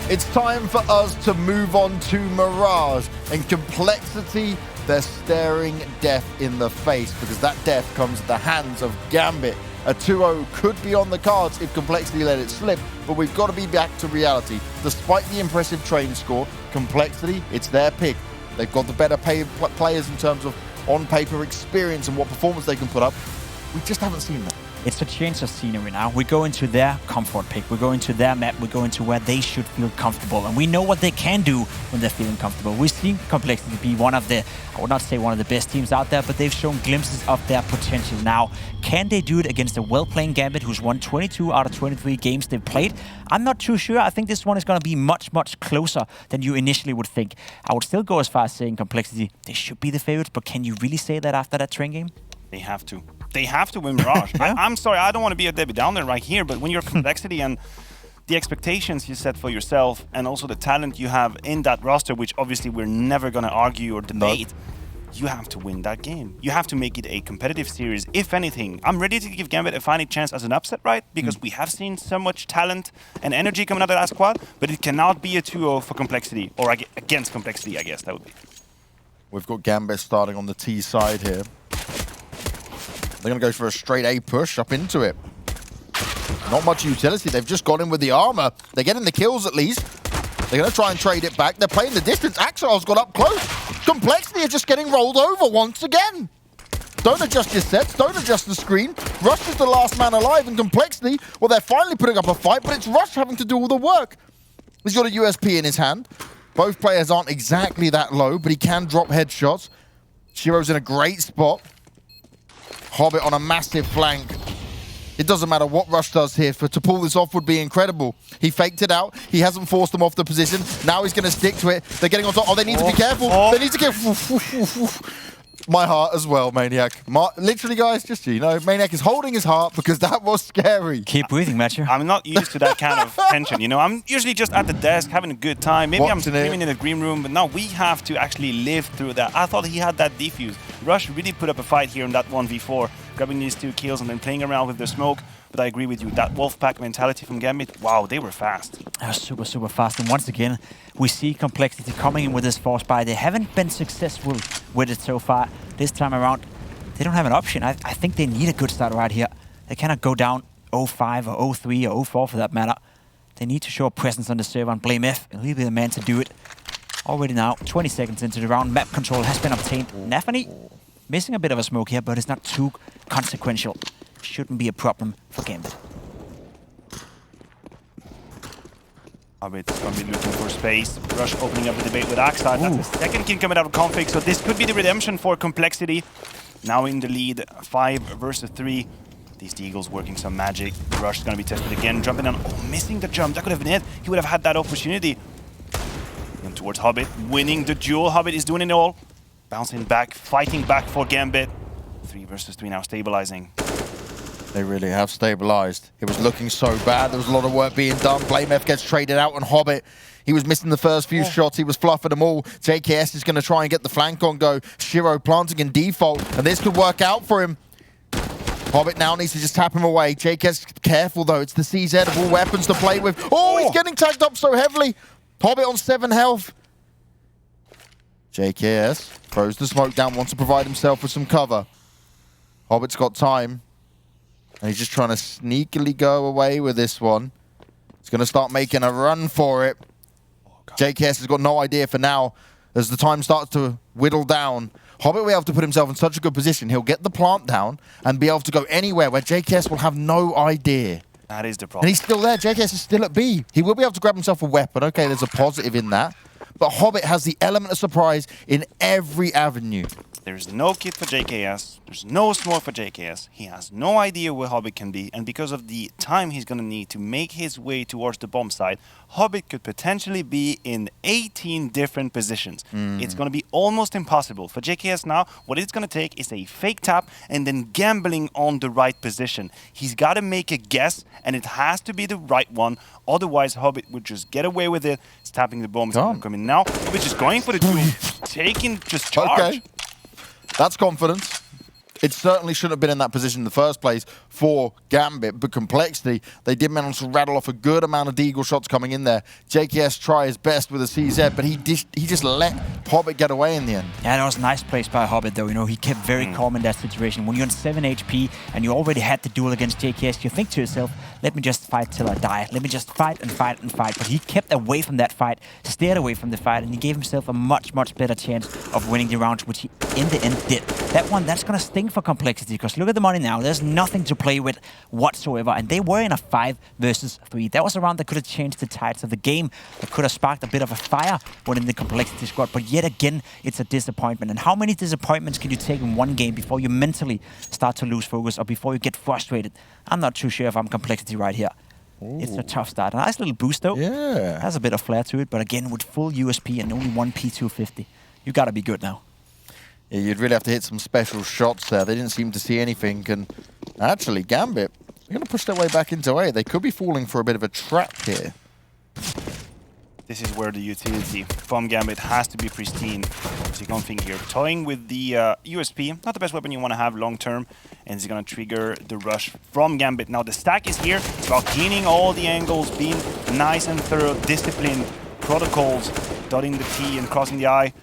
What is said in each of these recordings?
It's time for us to move on to Mirage. And Complexity, they're staring death in the face because that death comes at the hands of Gambit. A 2-0 could be on the cards if Complexity let it slip, but we've got to be back to reality. Despite the impressive train score, Complexity, it's their pick. They've got the better players in terms of on-paper experience and what performance they can put up. We just haven't seen that. It's a change of scenery now. We go into their comfort pick. We go into their map. We go into where they should feel comfortable. And we know what they can do when they're feeling comfortable. We've seen Complexity be one of the, I would not say one of the best teams out there, but they've shown glimpses of their potential now. Can they do it against a well-playing Gambit who's won 22 out of 23 games they've played? I'm not too sure. I think this one is going to be much, much closer than you initially would think. I would still go as far as saying Complexity, they should be the favorites, but can you really say that after that train game? They have to. They have to win Mirage. Yeah. I'm sorry, I don't want to be a Debbie Downer right here, but when you're Complexity and the expectations you set for yourself and also the talent you have in that roster, which obviously we're never going to argue or debate, you have to win that game. You have to make it a competitive series. If anything, I'm ready to give Gambit a fighting chance as an upset, right? Because we have seen so much talent and energy coming out of that squad, but it cannot be a 2-0 for Complexity, or against Complexity, I guess that would be. We've got Gambit starting on the T side here. They're going to go for a straight A push up into it. Not much utility. They've just got in with the armor. They're getting the kills at least. They're going to try and trade it back. They're playing the distance. Axel's got up close. Complexity are just getting rolled over once again. Don't adjust your sets. Don't adjust the screen. Rush is the last man alive, and Complexity, well, they're finally putting up a fight, but it's Rush having to do all the work. He's got a USP in his hand. Both players aren't exactly that low, but he can drop headshots. Shiro's in a great spot. Hobbit on a massive flank. It doesn't matter what Rush does here. To pull this off would be incredible. He faked it out. He hasn't forced them off the position. Now he's going to stick to it. They're getting on top. Oh, they need to be careful. They need to get... My heart as well, Maniac. Literally, guys, just so you know, Maniac is holding his heart because that was scary. Keep breathing, Matthew. I'm not used to that kind of tension, you know. I'm usually just at the desk having a good time. Maybe I'm screaming in the green room, but now we have to actually live through that. I thought he had that defuse. Rush really put up a fight here in that 1v4, grabbing these 2 kills and then playing around with the smoke. But I agree with you, that Wolfpack mentality from Gambit, wow, they were fast. They were super, super fast. And once again, we see Complexity coming in with this force buy. They haven't been successful with it so far. This time around, they don't have an option. I think they need a good start right here. They cannot go down 0-5 or 0-3 or 0-4 for that matter. They need to show a presence on the server and blame F, and he'll be the man to do it. Already now, 20 seconds into the round, map control has been obtained. Nafany missing a bit of a smoke here, but it's not too consequential. Shouldn't be a problem for Gambit. Gambit's going to be looking for space. Rush opening up the debate with Axa. That's the second kill coming out of config, so this could be the redemption for Complexity. Now in the lead, 5 versus 3. These Deagles working some magic. Rush is going to be tested again, jumping on. Oh, missing the jump. That could have been it. He would have had that opportunity. And towards Hobbit, winning the duel. Hobbit is doing it all. Bouncing back, fighting back for Gambit. 3 versus 3 now, stabilizing. They really have stabilized. It was looking so bad. There was a lot of work being done. BlameF gets traded out on Hobbit. He was missing the first few shots. He was fluffing them all. JKS is going to try and get the flank on go. Shiro planting in default, and this could work out for him. Hobbit now needs to just tap him away. JKS, careful though. It's the CZ of all weapons to play with. Oh, he's getting tagged up so heavily. Hobbit on 7 health. JKS throws the smoke down, wants to provide himself with some cover. Hobbit's got time. And he's just trying to sneakily go away with this one. He's going to start making a run for it. JKS has got no idea for now. As the time starts to whittle down, Hobbit will be able to put himself in such a good position. He'll get the plant down and be able to go anywhere where JKS will have no idea. That is the problem. And he's still there. JKS is still at B. He will be able to grab himself a weapon. Okay, there's a positive in that. But Hobbit has the element of surprise in every avenue. There's no kit for JKS, there's no smoke for JKS, he has no idea where Hobbit can be, and because of the time he's gonna need to make his way towards the bomb site, Hobbit could potentially be in 18 different positions. It's gonna be almost impossible. For JKS now, what it's gonna take is a fake tap and then gambling on the right position. He's gotta make a guess, and it has to be the right one, otherwise Hobbit would just get away with it. It's tapping the bomb, it's gonna come in now. Hobbit just going for the duel, taking just charge. Okay. That's confidence. It certainly shouldn't have been in that position in the first place for Gambit, but Complexity, they did manage to rattle off a good amount of deagle shots coming in there. JKS try his best with a CZ, but he just let Hobbit get away in the end. Yeah, that was a nice place by Hobbit, though. You know, he kept very calm in that situation. When you're on 7 HP and you already had the duel against JKS, you think to yourself, let me just fight till I die. Let me just fight and fight and fight. But he kept away from that fight, steered away from the fight, and he gave himself a much, much better chance of winning the round, which he in the end did. That one, that's going to sting for Complexity, because look at the money now. There's nothing to play with whatsoever, and they were in a 5 versus 3. That was a round that could have changed the tides of the game. That could have sparked a bit of a fire within the Complexity squad, but yet again, it's a disappointment. And how many disappointments can you take in one game before you mentally start to lose focus or before you get frustrated? I'm not too sure if I'm Complexity right here. Ooh. It's a tough start. A nice little boost, though. Yeah. Has a bit of flair to it, but again, with full USP and only one P250, you got to be good now. Yeah, you'd really have to hit some special shots there. They didn't seem to see anything, and actually, Gambit, they're going to push their way back into A. They could be falling for a bit of a trap here. This is where the utility from Gambit has to be pristine. As you can think here, toying with the USP, not the best weapon you want to have long term, and it's going to trigger the rush from Gambit. Now the stack is here. It's about cleaning all the angles, being nice and thorough, disciplined, protocols, dotting the T and crossing the I,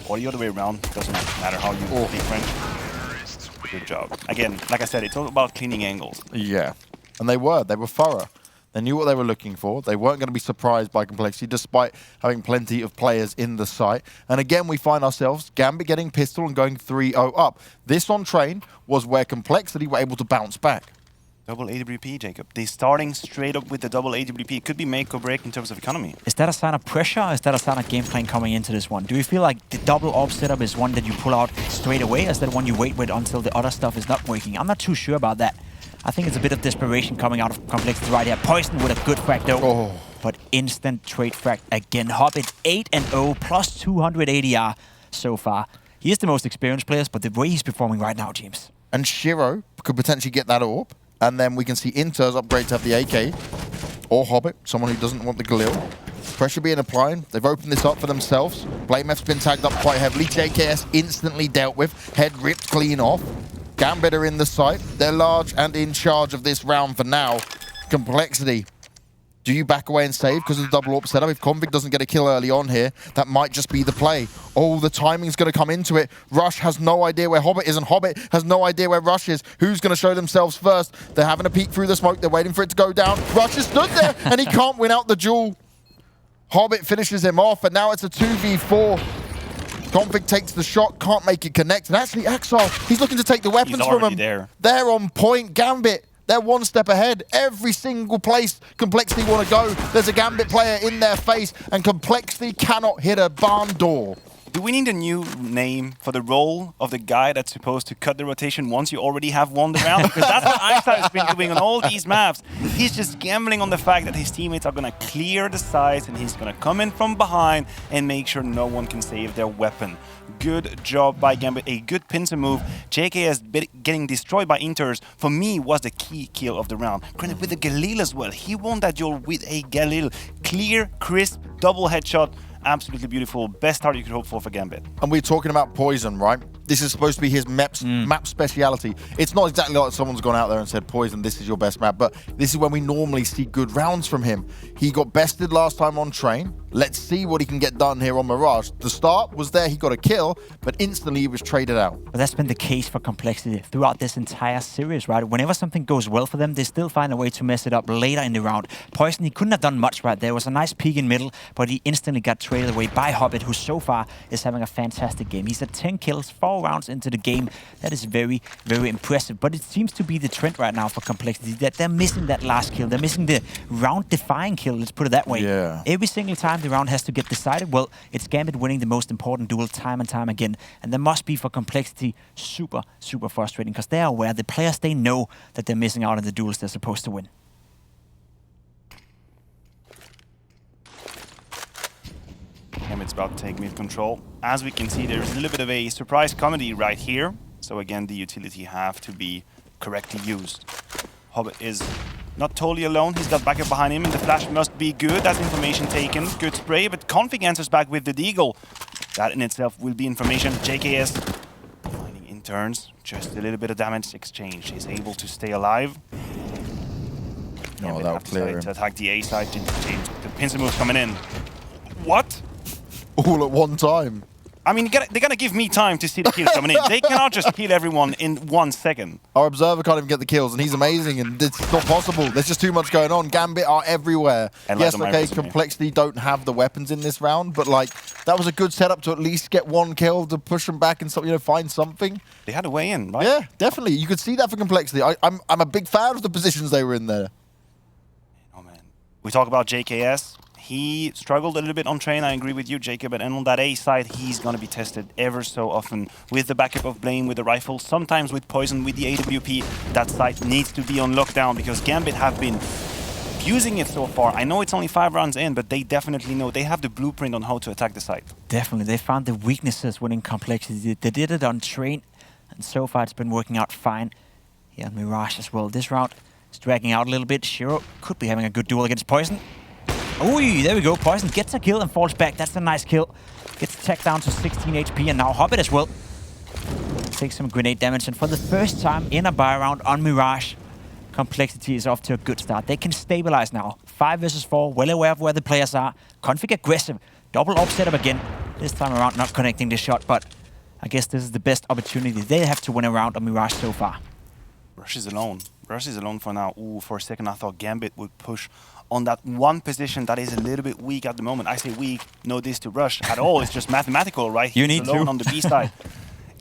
or the other way around. Doesn't matter how you speak French. Good job. Again, like I said, it's all about cleaning angles. Yeah, and they were thorough. They knew what they were looking for. They weren't going to be surprised by Complexity, despite having plenty of players in the site. And again, we find ourselves Gambit getting pistol and going 3-0 up. This on train was where Complexity were able to bounce back. Double AWP, Jacob. They're starting straight up with the double AWP. It could be make or break in terms of economy. Is that a sign of pressure, or is that a sign of game plan coming into this one? Do you feel like the double AWP setup is one that you pull out straight away, or is that one you wait with until the other stuff is not working? I'm not too sure about that. I think it's a bit of desperation coming out of Complexity right here. Poison with a good frag though, but instant trade frag again. Hobbit 8-0 plus 200 ADR so far. He is the most experienced player, but the way he's performing right now, James. And Shiro could potentially get that AWP, and then we can see Inter's upgrade to have the AK, or Hobbit, someone who doesn't want the Galil. Pressure being applied. They've opened this up for themselves. BlameF's been tagged up quite heavily. JKS instantly dealt with. Head ripped clean off. Gambit are in the site. They're large and in charge of this round for now. Complexity. Do you back away and save because of the double AWP setup? If Config doesn't get a kill early on here, that might just be the play. Oh, the timing's going to come into it. Rush has no idea where Hobbit is, and Hobbit has no idea where Rush is. Who's going to show themselves first? They're having a peek through the smoke. They're waiting for it to go down. Rush has stood there, and he can't win out the duel. Hobbit finishes him off, and now it's a 2v4. Config takes the shot, can't make it connect. And actually, Axel, he's looking to take the weapons from him. They're on point. Gambit, they're one step ahead. Every single place Complexity want to go, there's a Gambit player in their face, and Complexity cannot hit a barn door. Do we need a new name for the role of the guy that's supposed to cut the rotation once you already have won the round? Because that's what Einstein has been doing on all these maps. He's just gambling on the fact that his teammates are going to clear the sides, and he's going to come in from behind and make sure no one can save their weapon. Good job by Gambit, a good pincer move. JKS getting destroyed by Inters, for me, was the key kill of the round. Granted, with the Galil as well. He won that duel with a Galil. Clear, crisp, double headshot. Absolutely beautiful. Best start you could hope for Gambit. And we're talking about Poison, right? This is supposed to be his map speciality. It's not exactly like someone's gone out there and said, Poison, this is your best map, but this is when we normally see good rounds from him. He got bested last time on Train. Let's see what he can get done here on Mirage. The start was there, he got a kill, but instantly he was traded out. But that's been the case for Complexity throughout this entire series, right? Whenever something goes well for them, they still find a way to mess it up later in the round. Poison, he couldn't have done much right there. It was a nice peek in middle, but he instantly got traded away by Hobbit, who so far is having a fantastic game. He's at 10 kills, 4 rounds into the game. That is very, very impressive. But it seems to be the trend right now for Complexity that they're missing that last kill. They're missing the round-defying kill, let's put it that way. Yeah. Every single time the round has to get decided, well, it's Gambit winning the most important duel time and time again. And that must be for Complexity super, super frustrating, because they are aware, the players, they know that they're missing out on the duels they're supposed to win. Gambit's about to take mid control. As we can see, there's a little bit of a surprise comedy right here. So again, the utility have to be correctly used. Hobbit is not totally alone. He's got backup behind him, and the flash must be good. That's information taken. Good spray, but Config answers back with the deagle. That in itself will be information. JKS finding returns, just a little bit of damage exchange. He's able to stay alive. No, that'll clear him. To attack the A side, James. The pincer move's coming in. What? All at one time. I mean, they're gonna give me time to see the kills coming in. They cannot just kill everyone in 1 second. Our observer can't even get the kills, and he's amazing, and it's not possible. There's just too much going on. Gambit are everywhere. Yes, okay, Complexity don't have the weapons in this round, but like that was a good setup to at least get 1 kill to push them back and find something. They had a way in, right? Yeah, definitely. You could see that for Complexity. I'm a big fan of the positions they were in there. Oh man, we talk about JKS. He struggled a little bit on train, I agree with you, Jacob, and on that A side, he's going to be tested ever so often with the backup of Blame, with the rifle, sometimes with Poison, with the AWP. That side needs to be on lockdown because Gambit have been using it so far. I know it's only 5 rounds in, but they definitely know. They have the blueprint on how to attack the site. Definitely. They found the weaknesses winning Complexity. They did it on train, and so far it's been working out fine. Here on Mirage as well. This round is dragging out a little bit. Shiro could be having a good duel against Poison. Ooh, there we go. Poison gets a kill and falls back. That's a nice kill. Gets tech down to 16 HP, and now Hobbit as well. Takes some grenade damage, and for the first time in a buy round on Mirage, Complexity is off to a good start. They can stabilize now. 5 versus 4, well aware of where the players are. Config aggressive. Double up setup again. This time around not connecting the shot, but I guess this is the best opportunity they have to win a round on Mirage so far. Rush is alone. Rush is alone for now. Ooh, for a second I thought Gambit would push on that one position that is a little bit weak at the moment. I say weak, no diss to Rush at all. It's just mathematical, right? You need alone to. on the B side.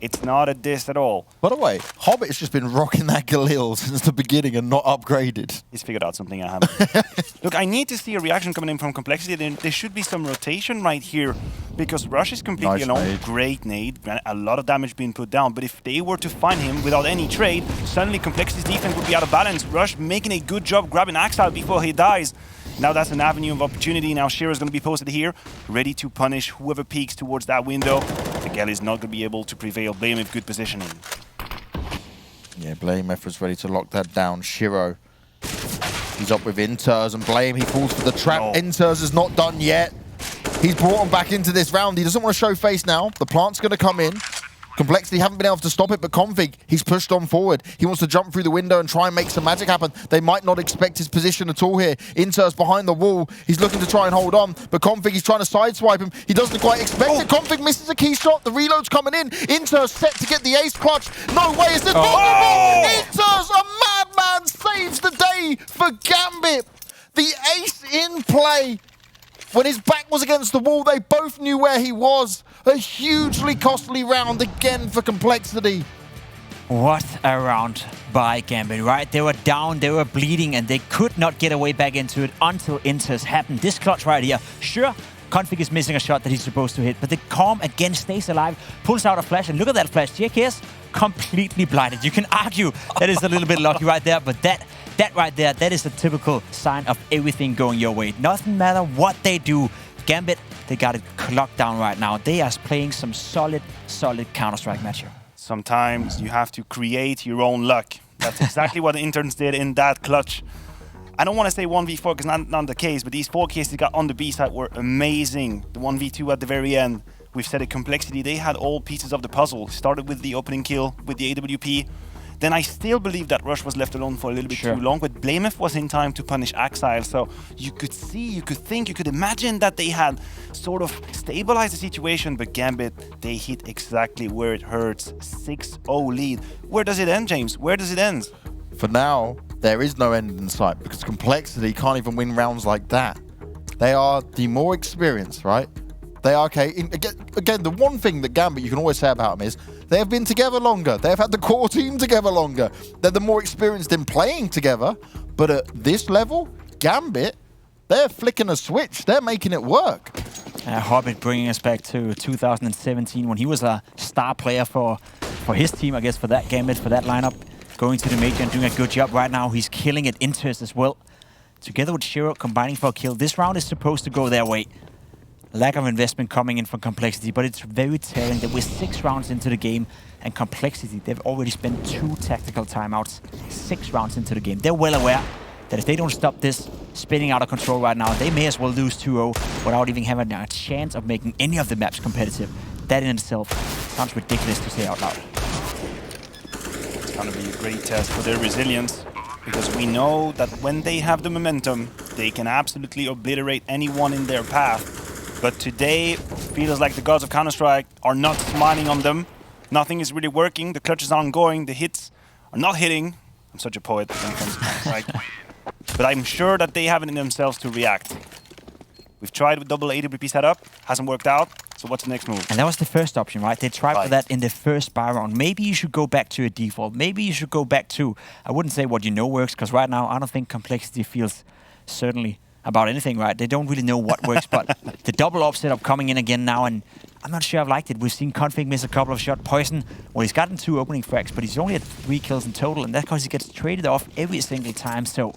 It's not a diss at all. By the way, Hobbit has just been rocking that Galil since the beginning and not upgraded. He's figured out something I haven't. Look, I need to see a reaction coming in from Complexity. There should be some rotation right here because Rush is completely alone. Nade. Great nade. A lot of damage being put down. But if they were to find him without any trade, suddenly Complexity's defense would be out of balance. Rush making a good job grabbing Axile before he dies. Now that's an avenue of opportunity. Now Shira's going to be posted here, ready to punish whoever peeks towards that window. Miguel is not going to be able to prevail. Blame with good positioning. Yeah, Blame efforts ready to lock that down. Shiro, he's up with Inters, and Blame, he falls for the trap. No. Inters is not done yet. He's brought him back into this round. He doesn't want to show face now. The plant's going to come in. Complexity haven't been able to stop it, but Config, he's pushed on forward. He wants to jump through the window and try and make some magic happen. They might not expect his position at all here. Inter's behind the wall. He's looking to try and hold on, but Config, he's trying to sideswipe him. He doesn't quite expect it. Config misses a key shot. The reload's coming in. Inter's set to get the ace clutch. No way, is this possible? Inter's, a madman, saves the day for Gambit. The ace in play. When his back was against the wall, they both knew where he was. A hugely costly round again for Complexity. What a round by Gambit, right? They were down, they were bleeding, and they could not get away back into it until Inters happened. This clutch right here, sure, Config is missing a shot that he's supposed to hit, but the Calm again stays alive, pulls out a flash, and look at that flash. JKS completely blinded. You can argue that is a little bit lucky right there, but that right there, that is a typical sign of everything going your way. Doesn't matter what they do. Gambit, they got it locked down right now. They are playing some solid Counter-Strike match here. Sometimes you have to create your own luck. That's exactly what the interns did in that clutch. I don't want to say 1v4 because not the case, but these 4 cases they got on the B side were amazing. The 1v2 at the very end. We've said it, Complexity, they had all pieces of the puzzle. Started with the opening kill with the AWP. Then I still believe that Rush was left alone for a little bit too long, but Blameth was in time to punish Axile, so you could see, you could think, you could imagine that they had sort of stabilized the situation, but Gambit, they hit exactly where it hurts. 6-0 lead. Where does it end, James? Where does it end? For now, there is no end in sight because Complexity can't even win rounds like that. They are the more experienced, right? They are okay. Again, the one thing that Gambit you can always say about them is they have been together longer. They have had the core team together longer. They're the more experienced in playing together. But at this level, Gambit, they're flicking a switch. They're making it work. Hobbit bringing us back to 2017 when he was a star player for his team, I guess, for that Gambit, for that lineup. Going to the major and doing a good job right now. He's killing it Inters as well. Together with Shiro combining for a kill. This round is supposed to go their way. Lack of investment coming in from Complexity, but it's very telling that we're 6 rounds into the game, and Complexity, they've already spent 2 tactical timeouts 6 rounds into the game. They're well aware that if they don't stop this spinning out of control right now, they may as well lose 2-0 without even having a chance of making any of the maps competitive. That in itself sounds ridiculous to say out loud. gonna be a great test for their resilience, because we know that when they have the momentum, they can absolutely obliterate anyone in their path. But today, feels like the gods of Counter-Strike are not smiling on them. Nothing is really working. The clutches are ongoing. The hits are not hitting. I'm such a poet when it comes to Counter-Strike. But I'm sure that they have it in themselves to react. We've tried with double AWP setup, hasn't worked out. So what's the next move? And that was the first option, right? They tried for that in the first buy round. Maybe you should go back to a default. Maybe you should go back to, I wouldn't say what you know works, because right now I don't think Complexity feels certainly about anything, right? They don't really know what works, but the double op setup coming in again now, and I'm not sure I've liked it. We've seen Config miss a couple of shots. Poison, well, he's gotten 2 opening frags, but he's only at 3 kills in total, and that's because he gets traded off every single time. So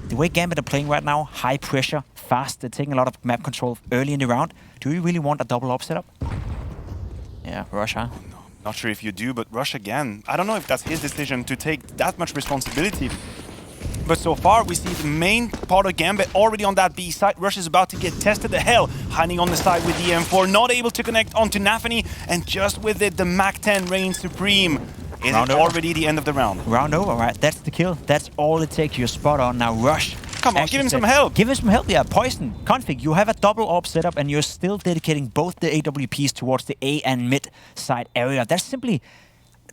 the way Gambit are playing right now, high pressure, fast, they're taking a lot of map control early in the round. Do we really want a double op setup? Yeah, Rush, huh? No, not sure if you do, but Rush again. I don't know if that's his decision to take that much responsibility. But so far, we see the main part of Gambit already on that B side. Rush is about to get tested to hell, hiding on the side with the M4, not able to connect onto Nafany, and just with it, the MAC-10 reigns supreme. Is it already the end of the round? Round over, right? That's the kill. That's all it takes. You're spot on. Now Rush. Come on, give him some help. Give him some help, yeah. Poison, Config, you have a double op setup and you're still dedicating both the AWPs towards the A and mid side area. That's simply,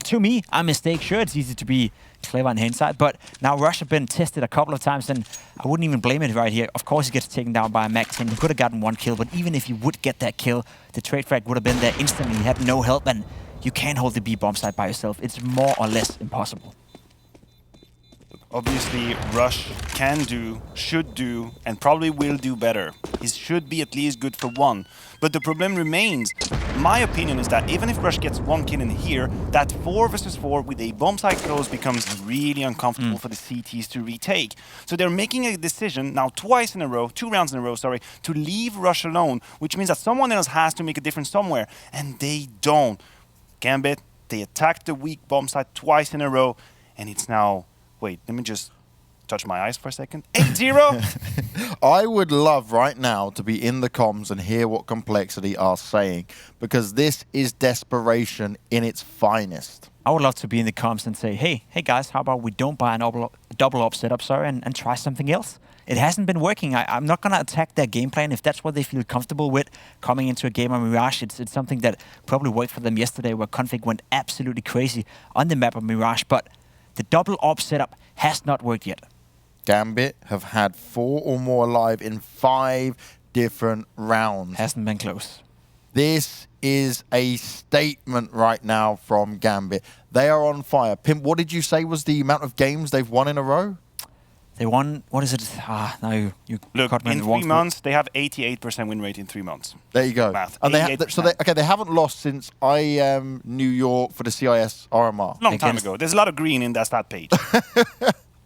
to me, a mistake. Sure, it's easy to be clever in hindsight, but now Rush have been tested a couple of times and I wouldn't even blame it right here. Of course, he gets taken down by a MAC-10. He could have gotten 1 kill, but even if he would get that kill, the trade frag would have been there instantly. He had no help, and you can't hold the B bomb side by yourself. It's more or less impossible. Obviously, Rush can do, should do, and probably will do better. He should be at least good for 1. But the problem remains. My opinion is that even if Rush gets 1 kill in here, that 4 versus 4 with a bomb site close becomes really uncomfortable for the CTs to retake. So they're making a decision now 2 rounds in a row, sorry, to leave Rush alone, which means that someone else has to make a difference somewhere, and they don't. Gambit, they attacked the weak bomb site twice in a row, and it's now... Wait, let me just touch my eyes for a second. 8-0? I would love right now to be in the comms and hear what Complexity are saying, because this is desperation in its finest. I would love to be in the comms and say, hey guys, how about we don't buy a double op setup, sorry, and try something else? It hasn't been working. I'm not going to attack their game plan if that's what they feel comfortable with coming into a game on Mirage. It's something that probably worked for them yesterday, where Config went absolutely crazy on the map of Mirage, but the double op setup has not worked yet. Gambit have had 4 or more alive in 5 different rounds. Hasn't been close. This is a statement right now from Gambit. They are on fire. Pimp, what did you say was the amount of games they've won in a row? They won, what is it? Now you Look, caught me in 3 months, they have 88% win rate in 3 months. There you go. Math. And they haven't lost since I am New York for the CIS RMR. Long time ago. There's a lot of green in that stat page.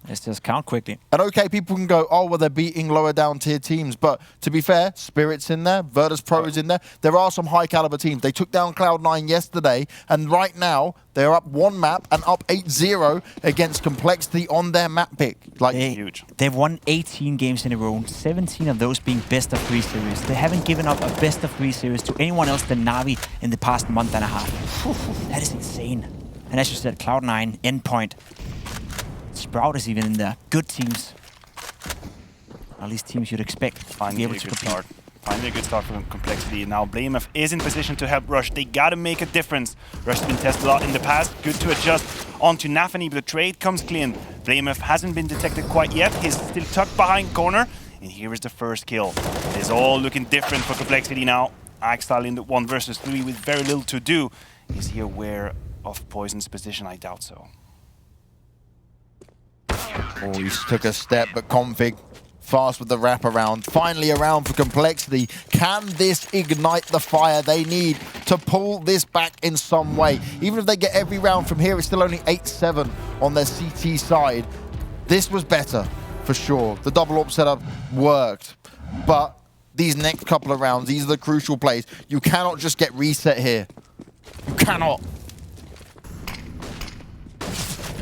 Let's just count quickly. And okay, people can go, oh, well, they're beating lower down tier teams. But to be fair, Spirit's in there, Virtus Pro is in there. There are some high caliber teams. They took down Cloud9 yesterday. And right now, they're up 1 map and up 8-0 against Complexity on their map pick. Like, huge. They've won 18 games in a row, 17 of those being best of 3 series. They haven't given up a best of 3 series to anyone else than Na'Vi in the past month and a half. That is insane. And as you said, Cloud9, Endpoint, Sprout is even in there. Good teams. At least teams you'd expect to be able to compete. Finally a good start for Complexity. Now BlameF is in position to help Rush. They gotta make a difference. Rush has been tested a lot in the past. Good to adjust onto Nafany, but the trade comes clean. BlameF hasn't been detected quite yet. He's still tucked behind corner. And here is the first kill. It is all looking different for Complexity now. Axtal in the 1 versus 3 with very little to do. Is he aware of Poison's position? I doubt so. oh, he took a step, but Config fast with the wraparound. Finally around for Complexity. Can this ignite the fire they need to pull this back in some way? Even if they get every round from here, it's still only 8-7 on their CT side. This was better, for sure. The double op setup worked. But these next couple of rounds, these are the crucial plays. You cannot just get reset here. You cannot.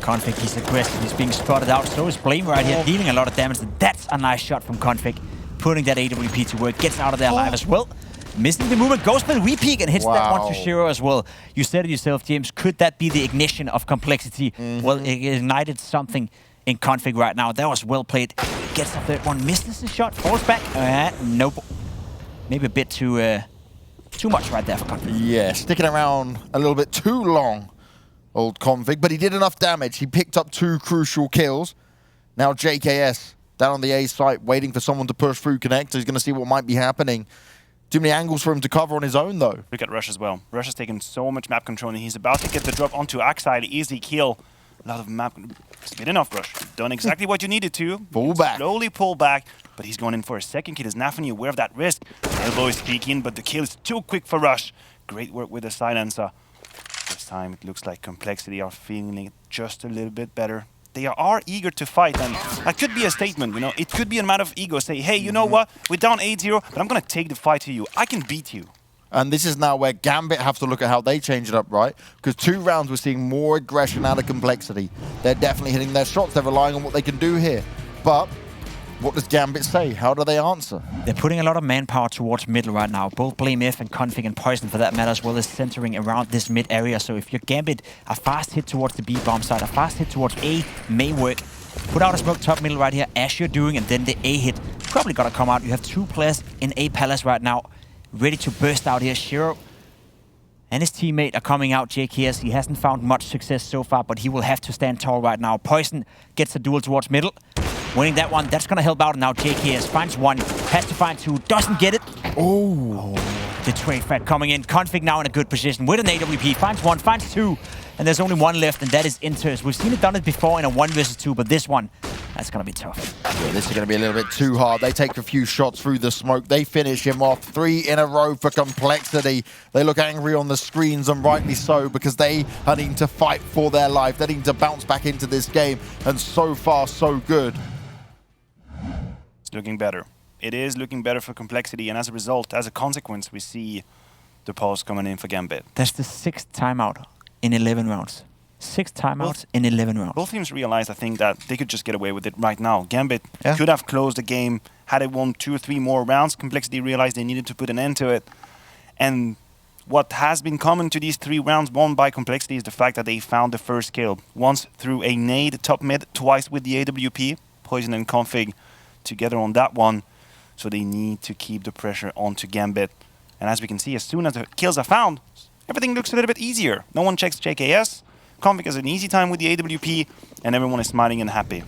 Config, he's aggressive, he's being spotted out. So is Blame right here, dealing a lot of damage. That's a nice shot from Config. Putting that AWP to work, gets out of there alive as well. Missing the movement, goes for the re-peek and hits that one Wow. to Shiro as well. You said it yourself, James. Could that be the ignition of complexity? Well, it ignited something in config right now. That was well played. Gets the third one, misses the shot, falls back. Nope. Maybe a bit too much right there for config. Yeah, sticking around a little bit too long, old config, but he did enough damage. He picked up 2 crucial kills. Now JKS down on the A site, waiting for someone to push through connector. He's going to see what might be happening. Too many angles for him to cover on his own, though. Look at Rush as well. Rush has taken so much map control, and he's about to get the drop onto Axide. Easy kill. A lot of map. It's good enough, Rush. You've done exactly what you needed to. Pull back. Slowly pull back, but he's going in for a second kill. Is Nafany aware of that risk? Elbow is peeking, but the kill is too quick for Rush. Great work with the silencer. This time it looks like Complexity are feeling it just a little bit better. They are eager to fight, and that could be a statement, you know. It could be a matter of ego. Say, hey, you know what? We're down 8-0, but I'm going to take the fight to you. I can beat you. And this is now where Gambit have to look at how they change it up, right? Because 2 rounds, we're seeing more aggression out of Complexity. They're definitely hitting their shots. They're relying on what they can do here. But what does Gambit say? How do they answer? They're putting a lot of manpower towards middle right now. Both Blame F and Config and Poison, for that matter, as well as centering around this mid area. So if you're Gambit, a fast hit towards the B bomb side, a fast hit towards A may work. Put out a smoke top middle right here, as you're doing, and then the A hit probably gotta come out. You have 2 players in A Palace right now, ready to burst out here. Shiro and his teammate are coming out. JKS, he hasn't found much success so far, but he will have to stand tall right now. Poison gets a duel towards middle. Winning that one, that's gonna help out now. JKS finds 1, has to find 2, doesn't get it. Oh. The trade threat coming in. Config now in a good position with an AWP. Finds 1, finds 2, and there's only 1 left, and that is Inters. We've seen it done it before in a 1 versus 2, but this one, that's gonna be tough. Yeah, this is going to be a little bit too hard. They take a few shots through the smoke. They finish him off. 3 in a row for Complexity. They look angry on the screens, and rightly so, because they are needing to fight for their life. They're needing to bounce back into this game, and so far, so good. It's looking better. It is looking better for Complexity, and as a result, as a consequence, we see the pulse coming in for Gambit. That's the 6th timeout in 11 rounds. 6 timeouts in 11 rounds. Both teams realized, I think, that they could just get away with it right now. Gambit Yeah. could have closed the game had it won 2 or 3 more rounds. Complexity realized they needed to put an end to it. And what has been common to these 3 rounds won by Complexity is the fact that they found the first kill. Once through a nade top mid, twice with the AWP. Poison and Config together on that one. So they need to keep the pressure onto Gambit. And as we can see, as soon as the kills are found, everything looks a little bit easier. No one checks JKS. Config has an easy time with the AWP, and everyone is smiling and happy.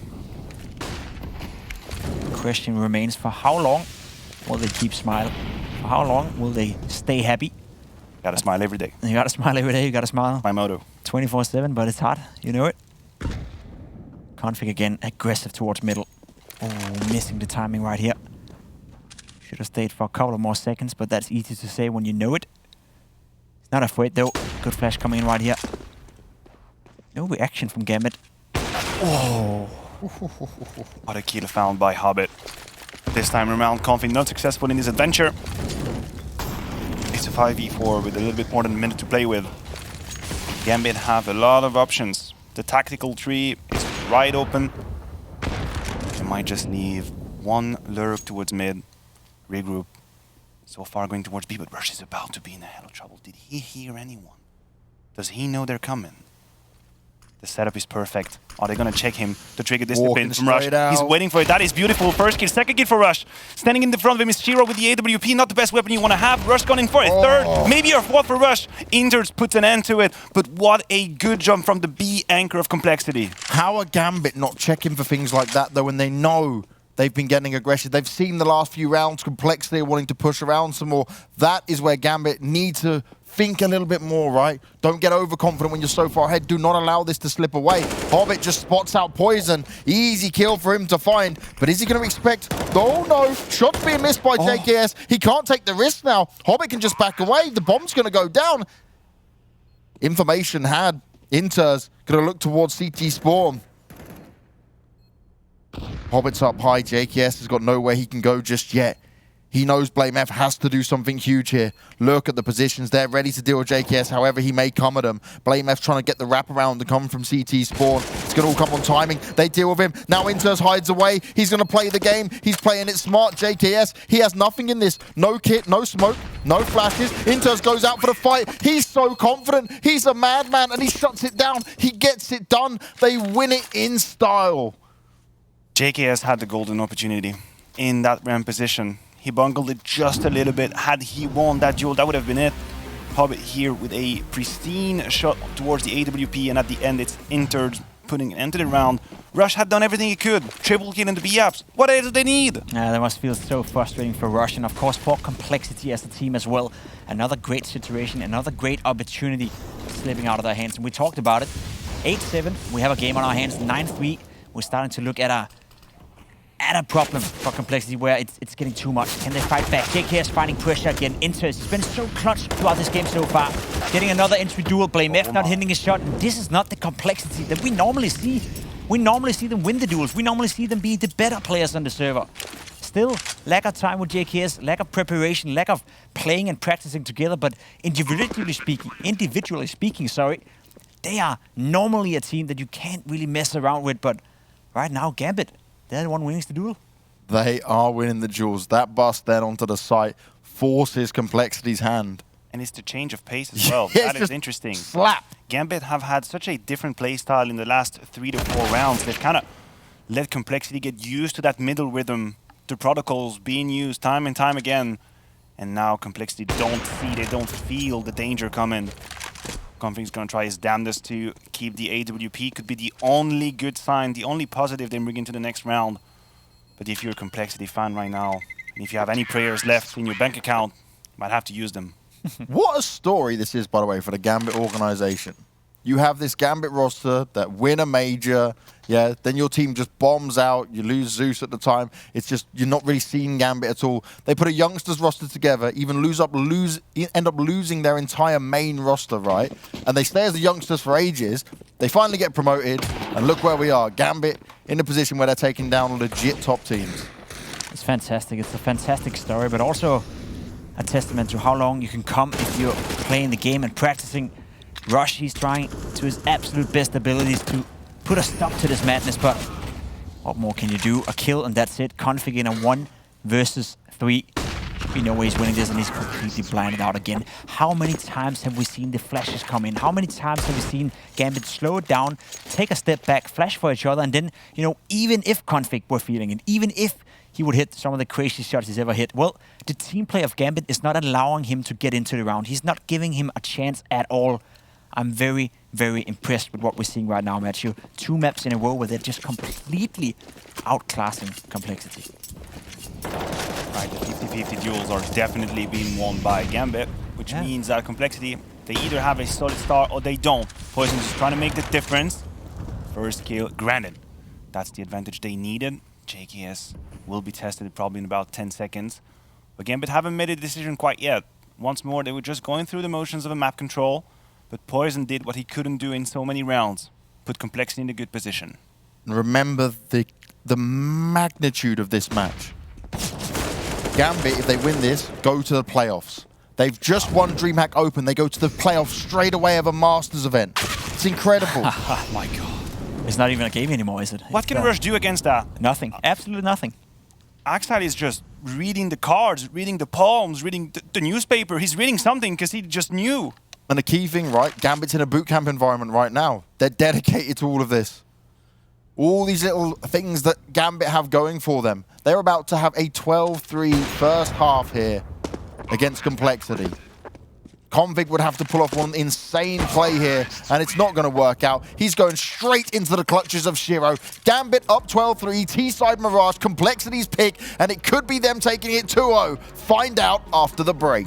Question remains, for how long will they keep smiling? For how long will they stay happy? Gotta smile every day. You gotta smile every day, you gotta smile My motto. 24/7, but it's hard, you know it. Config again, aggressive towards middle. Oh, missing the timing right here. Should have stayed for a couple of more seconds, but that's easy to say when you know it. He's not afraid though. Good flash coming in right here. No reaction from Gambit. Oh. What a kill found by Hobbit. This time around, Config not successful in this adventure. It's a 5v4 with a little bit more than a minute to play with. Gambit have a lot of options. The tactical tree is right open. They might just leave 1 lurk towards mid, regroup. So far going towards B, but Rush is about to be in a hell of trouble. Did he hear anyone? Does he know they're coming? The setup is perfect. Are they going to check him to trigger discipline from Rush? He's waiting for it. That is beautiful. First kill, second kill for Rush. Standing in the front of him is Shiro with the AWP. Not the best weapon you want to have. Rush gone in for a third, maybe a 4th for Rush. Inters puts an end to it. But what a good jump from the B anchor of Complexity. How are Gambit not checking for things like that, though, when they know they've been getting aggressive? They've seen the last few rounds, Complexity wanting to push around some more. That is where Gambit need to think a little bit more, right? Don't get overconfident when you're so far ahead. Do not allow this to slip away. Hobbit just spots out Poison. Easy kill for him to find. But is he going to expect... Oh, no. Shots being missed by JKS. He can't take the risk now. Hobbit can just back away. The bomb's going to go down. Information had. Inters going to look towards CT Spawn. Hobbit's up high. JKS has got nowhere he can go just yet. He knows BlameF has to do something huge here. Look at the positions there, ready to deal with JKS however he may come at him. BlameF trying to get the wraparound to come from CT spawn. It's going to all come on timing. They deal with him. Now Inters hides away. He's going to play the game. He's playing it smart. JKS, he has nothing in this. No kit, no smoke, no flashes. Inters goes out for the fight. He's so confident. He's a madman and he shuts it down. He gets it done. They win it in style. JKS had the golden opportunity in that ramp position. He bungled it just a little bit. Had he won that duel, that would have been it. Hobbit here with a pristine shot towards the AWP, and at the end, it's Inter putting an end to the round. Rush had done everything he could. Triple kill in the B-ups. What else do they need? That must feel so frustrating for Rush, and of course for Complexity as a team as well. Another great situation, another great opportunity slipping out of their hands. And we talked about it. 8-7, we have a game on our hands. 9-3, we're starting to look at a problem for Complexity where it's getting too much. Can they fight back? JKS finding pressure again. Inter, he's been so clutch throughout this game so far. Getting another entry duel. BlameF not hitting his shot. And this is not the Complexity that we normally see. We normally see them win the duels. We normally see them be the better players on the server. Still, lack of time with JKS, lack of preparation, lack of playing and practicing together. But individually speaking, they are normally a team that you can't really mess around with. But right now, Gambit, they're the one winning the duel. They are winning the duels. That bust then onto the site forces Complexity's hand. And it's the change of pace as well. Yeah, that is interesting. Slap. Gambit have had such a different playstyle in the last 3 to 4 rounds. They've kind of let Complexity get used to that middle rhythm, the protocols being used time and time again. And now Complexity they don't feel the danger coming. Config's gonna try his damnedest to keep the AWP. Could be the only good sign, the only positive they bring into the next round. But if you're a Complexity fan right now, and if you have any prayers left in your bank account, you might have to use them. What a story this is, by the way, for the Gambit organization. You have this Gambit roster that win a major, yeah, then your team just bombs out, you lose Zeus at the time, it's just, you're not really seeing Gambit at all. They put a youngsters roster together, even end up losing their entire main roster, right? And they stay as the youngsters for ages, they finally get promoted, and look where we are, Gambit in a position where they're taking down legit top teams. It's fantastic, it's a fantastic story, but also a testament to how long you can come if you're playing the game and practicing. Rush, he's trying to his absolute best abilities to put a stop to this madness, but what more can you do? A kill and that's it. Config in a 1 versus 3. We know he's winning this and he's completely blinded out again. How many times have we seen the flashes come in? How many times have we seen Gambit slow it down, take a step back, flash for each other, and then, you know, even if Config were feeling it, even if he would hit some of the crazy shots he's ever hit, well, the team play of Gambit is not allowing him to get into the round. He's not giving him a chance at all. I'm very, very impressed with what we're seeing right now, Matthew. 2 maps in a row where they're just completely outclassing Complexity. Right, the 50-50 duels are definitely being won by Gambit, which means that Complexity, they either have a solid start or they don't. Poison's just trying to make the difference. First kill, granted, that's the advantage they needed. JKS will be tested probably in about 10 seconds. But Gambit haven't made a decision quite yet. Once more, they were just going through the motions of a map control. But Poison did what he couldn't do in so many rounds. Put Complexity in a good position. Remember the magnitude of this match. Gambit, if they win this, go to the playoffs. They've just won DreamHack Open. They go to the playoffs straight away of a Masters event. It's incredible. Oh my god. It's not even a game anymore, is it? What can Rush do against that? Nothing. Absolutely nothing. Axel is just reading the cards, reading the palms, reading the newspaper. He's reading something because he just knew. And the key thing, right, Gambit's in a bootcamp environment right now. They're dedicated to all of this. All these little things that Gambit have going for them. They're about to have a 12-3 first half here against Complexity. Config would have to pull off one insane play here, and it's not going to work out. He's going straight into the clutches of Shiro. Gambit up 12-3, T-side Mirage, Complexity's pick, and it could be them taking it 2-0. Find out after the break.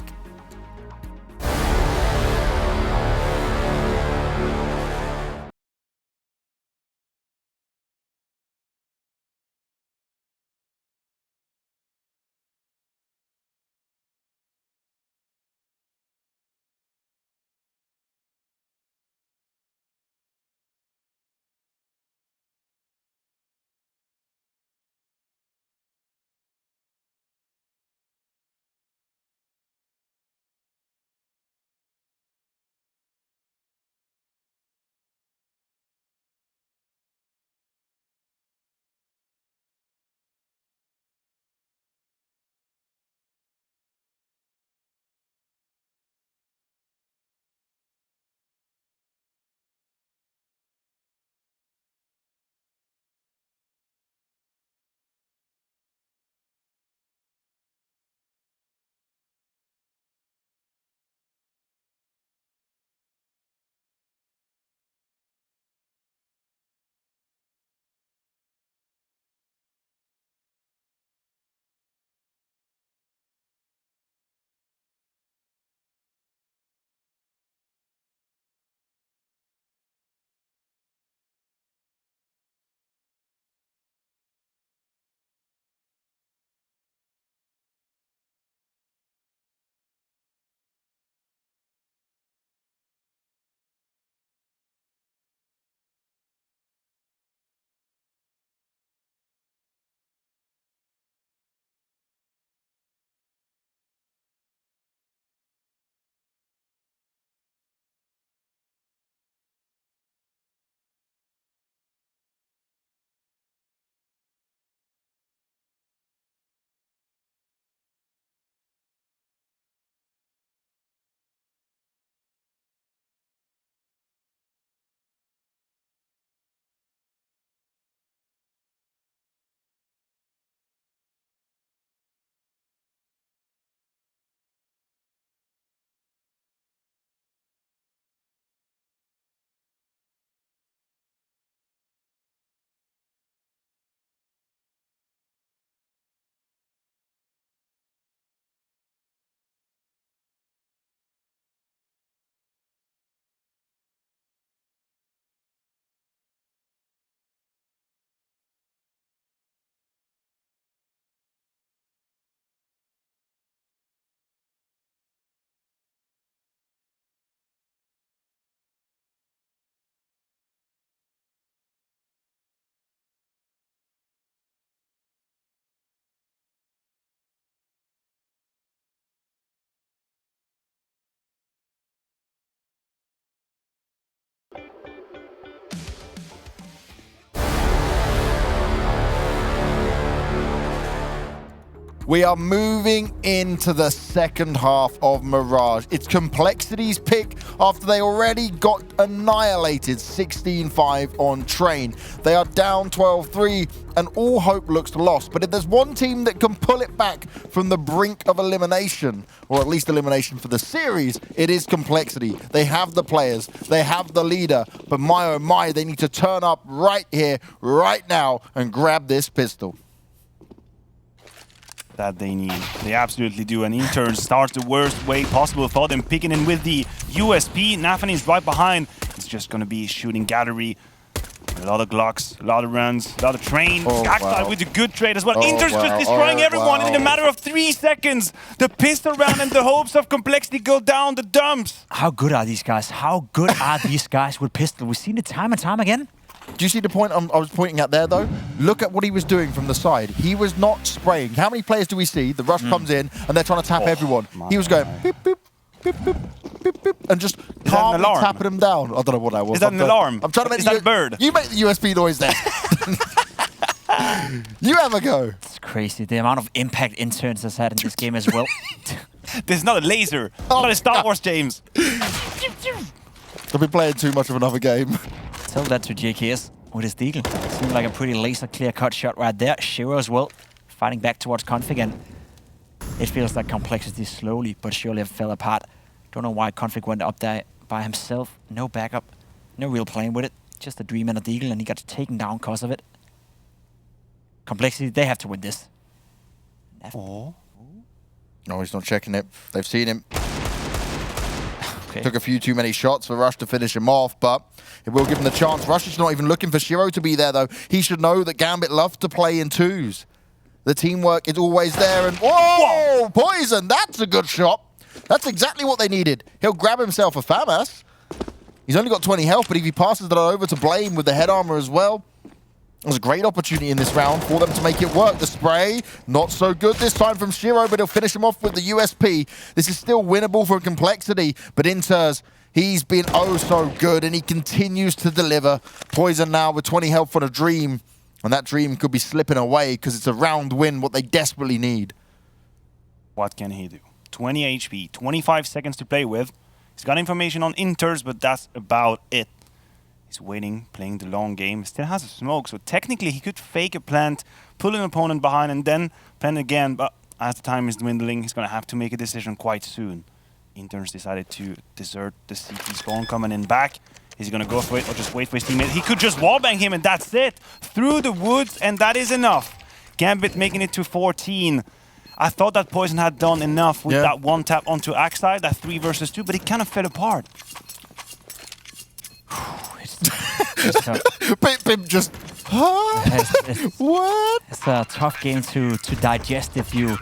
We are moving into the second half of Mirage. It's Complexity's pick after they already got annihilated 16-5 on Train. They are down 12-3 and all hope looks lost. But if there's one team that can pull it back from the brink of elimination, or at least elimination for the series, it is Complexity. They have the players, they have the leader, but my oh my, they need to turn up right here, right now, and grab this pistol. That they need. They absolutely do. And Intern starts the worst way possible for them, picking in with the USP. Nafany is right behind. It's just going to be shooting gallery. A lot of Glocks, a lot of runs, a lot of Train. Skaktar with a good trade as well. Inter's just destroying everyone in a matter of 3 seconds. The pistol round and the hopes of Complexity go down the dumps. How good are these guys? How good are these guys with pistol? We've seen it time and time again. Do you see the point I was pointing at there, though? Look at what he was doing from the side. He was not spraying. How many players do we see? The rush comes in, and they're trying to tap everyone. He was going beep, beep, beep, beep, beep, beep, and just calmly tapping them down. I don't know what that was. Is that an alarm? I'm trying to make Is that a bird? You make the USB noise there. You have a go. It's crazy. The amount of impact Interns has had in this game as well. This is not a laser. Not a Star Wars, James. I've been playing too much of another game. Tell that to JKS with his deagle. Seemed like a pretty laser clear-cut shot right there. Shiro as well, fighting back towards Config, and it feels like Complexity slowly but surely fell apart. Don't know why Config went up there by himself. No backup, no real playing with it. Just a dream and a deagle, and he got taken down because of it. Complexity, they have to win this. Oh. No, he's not checking it. They've seen him. Okay. Took a few too many shots for Rush to finish him off, but it will give him the chance. Rush is not even looking for Shiro to be there, though. He should know that Gambit loves to play in twos. The teamwork is always there, and whoa! Poison! That's a good shot. That's exactly what they needed. He'll grab himself a FAMAS. He's only got 20 health, but if he passes that over to Blame with the head armor as well, there's a great opportunity in this round for them to make it work. The spray, not so good this time from Shiro, but he'll finish him off with the USP. This is still winnable for Complexity, but Inters, he's been oh so good, and he continues to deliver. Poison now with 20 health on a Dream, and that Dream could be slipping away because it's a round win, what they desperately need. What can he do? 20 HP, 25 seconds to play with. He's got information on Inters, but that's about it. He's waiting, playing the long game. Still has a smoke, so technically he could fake a plant, pull an opponent behind, and then plant again. But as the time is dwindling, he's going to have to make a decision quite soon. Interns decided to desert the CT spawn coming in back. Is he going to go for it or just wait for his teammate? He could just wallbang him, and that's it. Through the woods, and that is enough. Gambit making it to 14. I thought that Poison had done enough with that one tap onto Axide, that 3 versus 2, but it kind of fell apart. Pip just, what? It's a tough game to digest if you've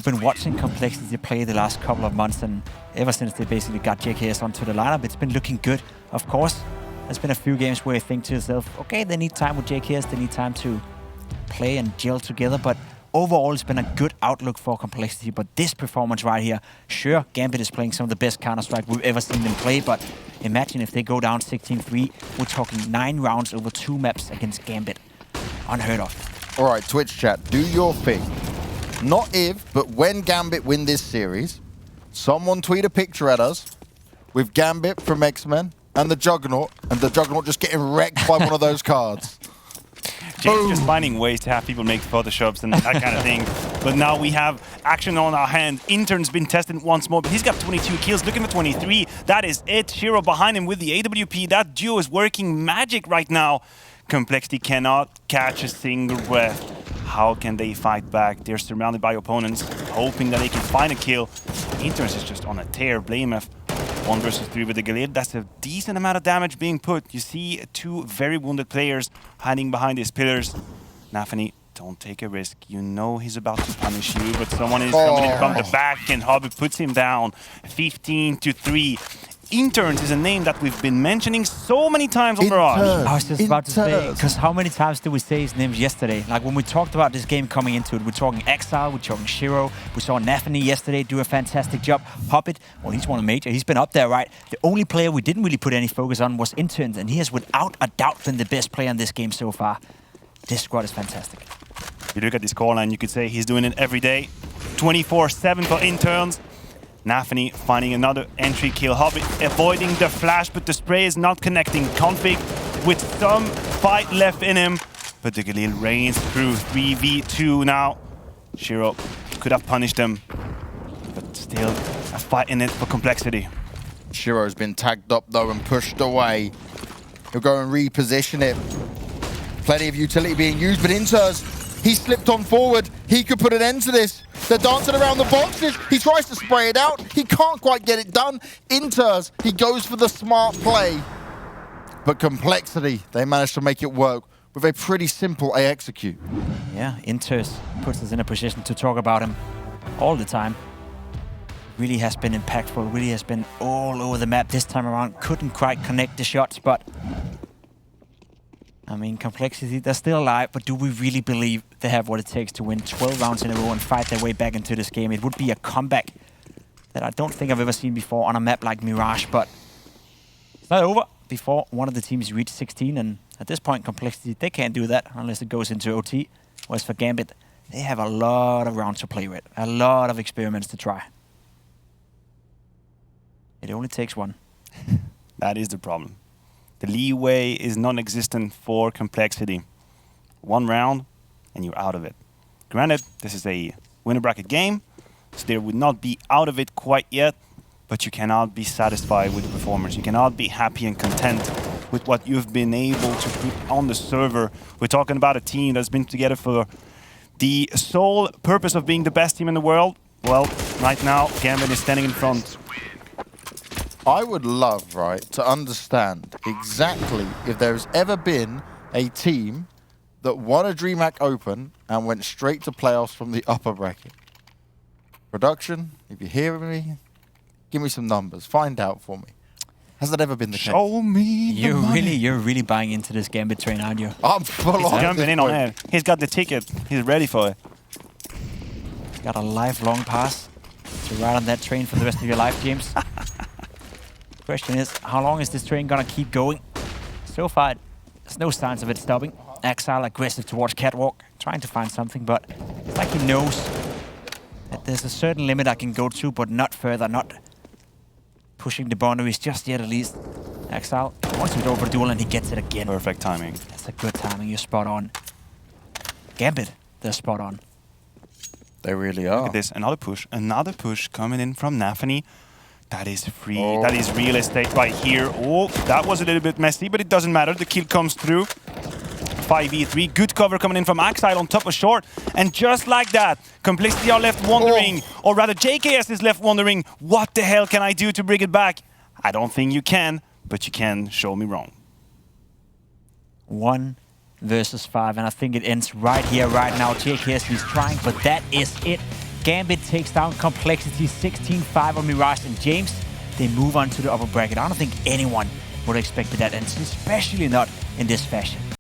been watching Complexity play the last couple of months, and ever since they basically got JKS onto the lineup, it's been looking good. Of course, there's been a few games where you think to yourself, okay, they need time with JKS, they need time to play and gel together, but overall, it's been a good outlook for Complexity, but this performance right here, sure, Gambit is playing some of the best Counter-Strike we've ever seen them play, but imagine if they go down 16-3, we're talking 9 rounds over 2 maps against Gambit. Unheard of. All right, Twitch chat, do your thing. Not if, but when Gambit win this series, someone tweet a picture at us with Gambit from X-Men and the Juggernaut just getting wrecked by one of those cards. James just finding ways to have people make photoshops and that kind of thing. But now we have action on our hands. Intern's been tested once more, but he's got 22 kills, looking for 23. That is it. Shiro behind him with the AWP. That duo is working magic right now. Complexity cannot catch a single breath. How can they fight back? They're surrounded by opponents, hoping that they can find a kill. Interns is just on a tear. Blamef 1 versus 3 with the Galil. That's a decent amount of damage being put. You see 2 very wounded players hiding behind these pillars. Nafany, don't take a risk. You know he's about to punish you, but someone is coming in from the back, and Hobby puts him down 15-3. Interns is a name that we've been mentioning so many times on Mirage. I was just about to say, because how many times did we say his name yesterday? Like when we talked about this game coming into it, we're talking Exile, we're talking Shiro, we saw Nafany yesterday do a fantastic job. Hobbit, well, he's won a major, he's been up there, right? The only player we didn't really put any focus on was Interns, and he has without a doubt been the best player in this game so far. This squad is fantastic. You look at this scoreline, you could say he's doing it every day. 24/7 for interns. Nafany finding another entry kill. Hobbit avoiding the flash, but the spray is not connecting. Config with some fight left in him, but the Galil reigns through. 3v2 now. Shiro could have punished him, but still a fight in it for Complexity. Shiro's been tagged up though and pushed away. He'll go and reposition it. Plenty of utility being used, but Inters, he slipped on forward. He could put an end to this. They're dancing around the boxes. He tries to spray it out. He can't quite get it done. Inters, he goes for the smart play. But Complexity, they managed to make it work with a pretty simple A execute. Yeah, Inters puts us in a position to talk about him all the time. Really has been impactful, really has been all over the map this time around. Couldn't quite connect the shots, but I mean, Complexity, they're still alive, but do we really believe they have what it takes to win 12 rounds in a row and fight their way back into this game? It would be a comeback that I don't think I've ever seen before on a map like Mirage, but it's not over before one of the teams reached 16, and at this point, Complexity, they can't do that unless it goes into OT. Whereas for Gambit, they have a lot of rounds to play with, a lot of experiments to try. It only takes one. That is the problem. The leeway is non-existent for Complexity. One round, and you're out of it. Granted, this is a winner bracket game, so they would not be out of it quite yet, but you cannot be satisfied with the performance. You cannot be happy and content with what you've been able to put on the server. We're talking about a team that's been together for the sole purpose of being the best team in the world. Well, right now, Gambit is standing in front. I would love, right, to understand exactly if there's ever been a team that won a DreamHack Open and went straight to playoffs from the upper bracket. Production, if you're hearing me, give me some numbers. Find out for me. Has that ever been the case? Show me the money. You're really buying into this Gambit train, aren't you? I'm full He's on. jumping in on it. He's got the ticket. He's ready for it. Got a lifelong pass to ride on that train for the rest of your life, James. Question is, how long is this train gonna keep going? So far, there's no signs of it stopping. Exile aggressive towards Catwalk, trying to find something, but it's like he knows that there's a certain limit I can go to, but not further, not pushing the boundaries just yet at least. Exile wants to go for the duel and he gets it again. Perfect timing. That's a good timing, you're spot on. Gambit, they're spot on. They really are. Look at this, another push coming in from Nafany. That is free, that is real estate right here. Oh, that was a little bit messy, but it doesn't matter. The kill comes through. 5v3, good cover coming in from Exile on top of short. And just like that, Complexity are left wondering, or rather JKS is left wondering, what the hell can I do to bring it back? I don't think you can, but you can show me wrong. 1 versus 5, and I think it ends right here, right now. JKS is trying, but that is it. Gambit takes down Complexity 16-5 on Mirage, and James, they move on to the upper bracket. I don't think anyone would have expected that, and especially not in this fashion.